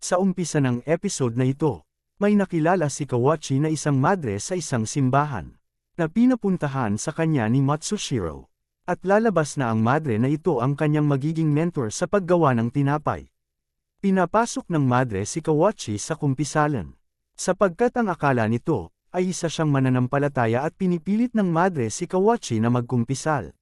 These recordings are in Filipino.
Sa umpisa ng episode na ito, may nakilala si Kawachi na isang madre sa isang simbahan, na pinapuntahan sa kanya ni Matsushiro. At lalabas na ang madre na ito ang kanyang magiging mentor sa paggawa ng tinapay. Pinapasok ng madre si Kawachi sa kumpisalan, sapagkat ang akala nito ay isa siyang mananampalataya at pinipilit ng madre si Kawachi na magkumpisal.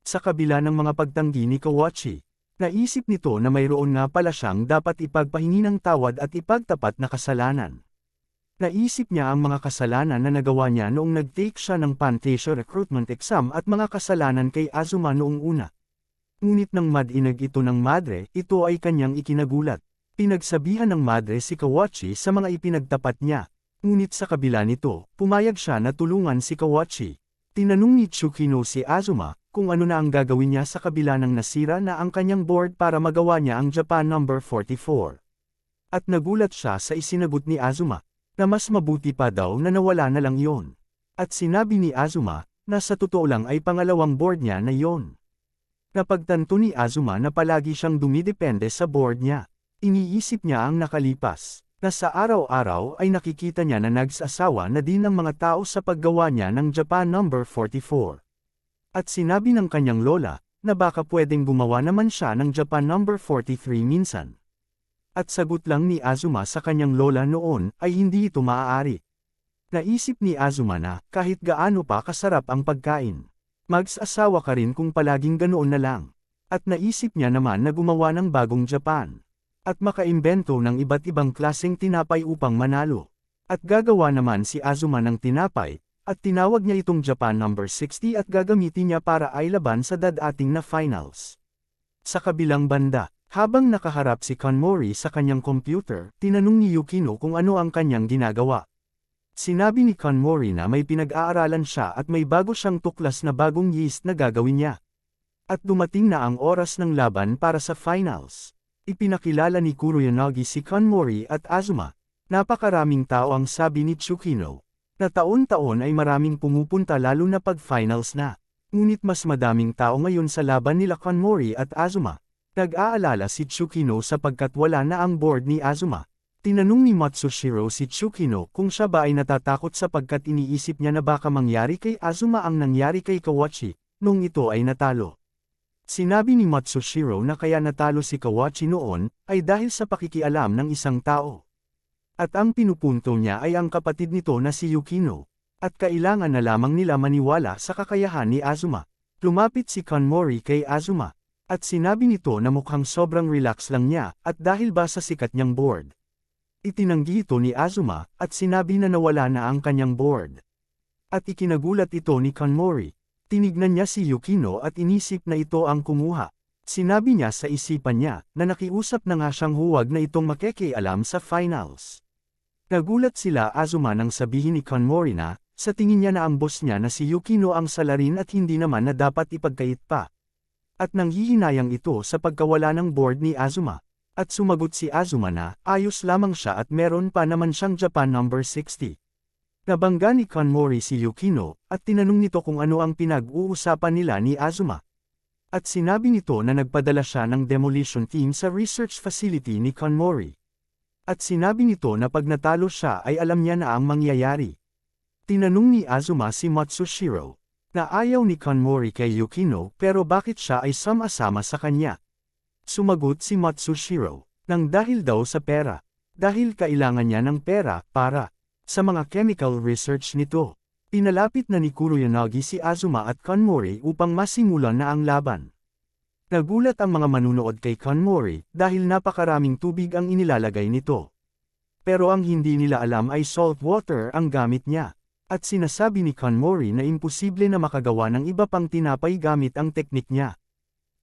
Sa kabila ng mga pagtanggi ni Kawachi, naisip nito na mayroon nga pala siyang dapat ipagpahingi ng tawad at ipagtapat na kasalanan. Naisip niya ang mga kasalanan na nagawa niya noong nag-take siya ng Pantasya recruitment exam at mga kasalanan kay Azuma noong una. Ngunit nang madinag ito ng madre, ito ay kanyang ikinagulat. Pinagsabihan ng madre si Kawachi sa mga ipinagtapat niya. Ngunit sa kabila nito, pumayag siya na tulungan si Kawachi. Tinanong ni Tsukino si Azuma kung ano na ang gagawin niya sa kabila ng nasira na ang kanyang board para magawa niya ang Japan number 44. At nagulat siya sa isinagot ni Azuma, na mas mabuti pa daw na nawala na lang yon. At sinabi ni Azuma, na sa totoo lang ay pangalawang board niya na yon. Napagtanto ni Azuma na palagi siyang dumidepende sa board niya. Iniisip niya ang nakalipas, na sa araw-araw ay nakikita niya na nagsasawa na din ng mga tao sa paggawa niya ng Japan number 44. At sinabi ng kanyang lola, na baka pwedeng gumawa naman siya ng Japan number 43 minsan. At sagot lang ni Azuma sa kanyang lola noon, ay hindi ito maaari. Naisip ni Azuma na, kahit gaano pa kasarap ang pagkain, mag-asawa ka rin kung palaging ganoon na lang. At naisip niya naman na gumawa ng bagong Japan. At makaimbento ng iba't ibang klaseng tinapay upang manalo. At gagawa naman si Azuma ng tinapay, at tinawag niya itong Japan number 60 at gagamitin niya para ay laban sa dadating na finals. Sa kabilang banda, habang nakaharap si Kanmori sa kanyang computer, tinanong ni Yukino kung ano ang kanyang ginagawa. Sinabi ni Kanmori na may pinag-aaralan siya at may bago siyang tuklas na bagong yeast na gagawin niya. At dumating na ang oras ng laban para sa finals. Ipinakilala ni Kuroyanagi si Kanmori at Azuma. Napakaraming tao ang sabi ni Tsukino. Na taon-taon ay maraming pumupunta lalo na pag finals na. Ngunit mas madaming tao ngayon sa laban nila Kanmori at Azuma. Nag-aalala si Tsukino sapagkat wala na ang board ni Azuma. Tinanong ni Matsushiro si Tsukino kung siya ba ay natatakot sapagkat iniisip niya na baka mangyari kay Azuma ang nangyari kay Kawachi, nung ito ay natalo. Sinabi ni Matsushiro na kaya natalo si Kawachi noon, ay dahil sa pakikialam ng isang tao. At ang pinupunto niya ay ang kapatid nito na si Yukino. At kailangan na lamang nila maniwala sa kakayahan ni Azuma. Lumapit si Kanmori kay Azuma. At sinabi nito na mukhang sobrang relax lang niya, at dahil ba sa sikat niyang board. Itinanggi ito ni Azuma, at sinabi na nawala na ang kanyang board. At ikinagulat ito ni Kanmori. Tinignan niya si Yukino at inisip na ito ang kumuha. Sinabi niya sa isipan niya, na nakiusap na nga siyang huwag na itong makikialam sa finals. Nagulat sila Azuma nang sabihin ni Kanmori na, sa tingin niya na ang boss niya na si Yukino ang salarin at hindi naman na dapat ipagkait pa. At nanghihinayang ito sa pagkawala ng board ni Azuma. At sumagot si Azuma na, ayos lamang siya at meron pa naman siyang Japan number 60. Nabangga ni Kanmori si Yukino, at tinanong nito kung ano ang pinag-uusapan nila ni Azuma. At sinabi nito na nagpadala siya ng demolition team sa research facility ni Kanmori. At sinabi nito na pag natalo siya ay alam niya na ang mangyayari. Tinanong ni Azuma si Matsushiro, na ayaw ni Kanmori kay Yukino pero bakit siya ay sama-sama sa kanya. Sumagot si Matsushiro, nang dahil daw sa pera. Dahil kailangan niya ng pera para sa mga chemical research nito. Pinalapit na ni Kuroyanagi si Azuma at Kanmori upang masimulan na ang laban. Nagulat ang mga manunood kay Kanmori dahil napakaraming tubig ang inilalagay nito. Pero ang hindi nila alam ay salt water ang gamit niya. At sinasabi ni Kanmori na imposible na makagawa ng iba pang tinapay gamit ang teknik niya.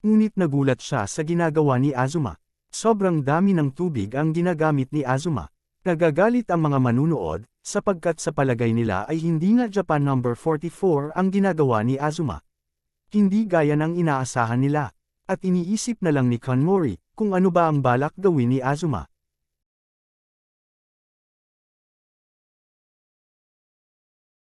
Ngunit nagulat siya sa ginagawa ni Azuma. Sobrang dami ng tubig ang ginagamit ni Azuma. Nagagalit ang mga manunood, sapagkat sa palagay nila ay hindi nga Japan number 44 ang ginagawa ni Azuma. Hindi gaya ng inaasahan nila. At iniisip na lang ni Kanmori, kung ano ba ang balak gawin ni Azuma.